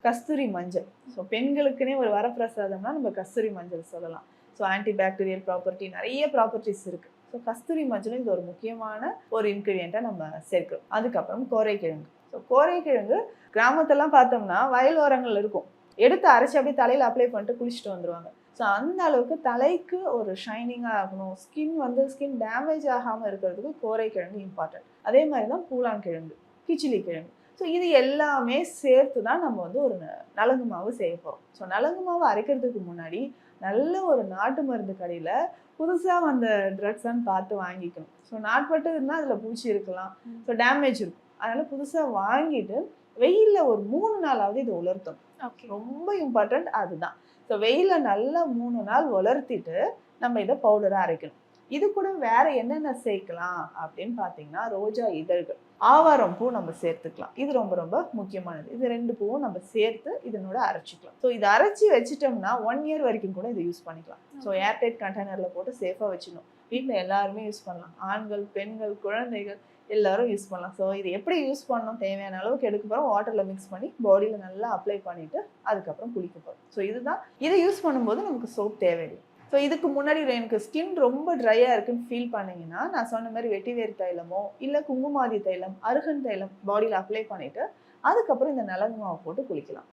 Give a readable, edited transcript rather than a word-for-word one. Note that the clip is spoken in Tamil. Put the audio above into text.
கஸ்தூரி மஞ்சள். ஸோ பெண்களுக்குன்னே ஒரு வரப்பிரசாதம்னா நம்ம கஸ்தூரி மஞ்சள் சொல்லலாம். ஸோ ஆன்டி பாக்டீரியல் ப்ராப்பர்ட்டி நிறைய ப்ராப்பர்ட்டிஸ் இருக்கு. ஸோ கஸ்தூரி மஞ்சளும் இது ஒரு முக்கியமான ஒரு இன்கிரியண்ட்டாக நம்ம சேர்க்கிறோம். அதுக்கப்புறம் கோரைக்கிழங்கு. ஸோ கோரைக்கிழங்கு கிராமத்தெல்லாம் பார்த்தோம்னா வயல் ஓரங்கள் இருக்கும். எடுத்து அரைச்சி அப்படியே தலையில் அப்ளை பண்ணிட்டு குளிச்சுட்டு வந்துடுவாங்க. ஸோ அந்த அளவுக்கு தலைக்கு ஒரு ஷைனிங்காக ஆகணும், ஸ்கின் டேமேஜ் ஆகாமல் இருக்கிறதுக்கு கோரைக்கிழங்கு இம்பார்ட்டன்ட். அதே மாதிரி தான் பூலான் கிழங்கு, கிச்சிலி கிழங்கு. ஸோ இது எல்லாமே சேர்த்து தான் நம்ம வந்து ஒரு நலங்கு மாவு செய்ய போகிறோம். ஸோ நலங்கு மாவு அரைக்கிறதுக்கு முன்னாடி நல்ல ஒரு நாட்டு மருந்து கடையில் புதுசாக வந்த ட்ரக்ஸான்னு பார்த்து வாங்கிக்கணும். ஸோ நாட்பட்டு இருந்தால் அதில் பூச்சி இருக்கலாம், ஸோ டேமேஜ் இருக்கும். அதனால் புதுசாக வாங்கிட்டு வெயிலில் ஒரு 3 நாளாவது இதை உலர்த்தணும். ரொம்ப இம்பார்ட்டன்ட் அதுதான். ஸோ வெயிலில் நல்லா 3 நாள் உலர்த்திட்டு நம்ம இதை பவுடராக அரைக்கணும். இது கூட வேற என்னென்ன சேர்க்கலாம் அப்படின்னு பார்த்தீங்கன்னா, ரோஜா இதழ்கள், ஆவாரம் பூ நம்ம சேர்த்துக்கலாம். இது ரொம்ப ரொம்ப முக்கியமானது. இது 2 பூவும் நம்ம சேர்த்து இதனோட அரைச்சிக்கலாம். ஸோ இதை அரைச்சி வச்சிட்டோம்னா 1 இயர் வரைக்கும் கூட இதை யூஸ் பண்ணிக்கலாம். ஸோ ஏர்டைட் கண்டெய்னரில் போட்டு சேஃபாக வச்சிடணும். வீட்டில் எல்லாருமே யூஸ் பண்ணலாம். ஆண்கள், பெண்கள், குழந்தைகள் எல்லாரும் யூஸ் பண்ணலாம். ஸோ இது எப்படி யூஸ் பண்ணணும், தேவையான அளவுக்கு எடுக்க போகிறோம், வாட்டரில் மிக்ஸ் பண்ணி பாடியில் நல்லா அப்ளை பண்ணிவிட்டு அதுக்கப்புறம் குளிக்க போகிறோம். ஸோ இதுதான். இதை யூஸ் பண்ணும்போது நமக்கு சோப் தேவையில்லை. ஸோ இதுக்கு முன்னாடி எனக்கு ஸ்கின் ரொம்ப ட்ரையாக இருக்குன்னு ஃபீல் பண்ணிங்கன்னா, நான் சொன்ன மாதிரி வெட்டிவேர் தைலமோ இல்லை குங்குமாதி தைலம், அருகன் தைலம் பாடியில் அப்ளை பண்ணிவிட்டு அதுக்கப்புறம் இந்த நலங்கு மாவை போட்டு குளிக்கலாம்.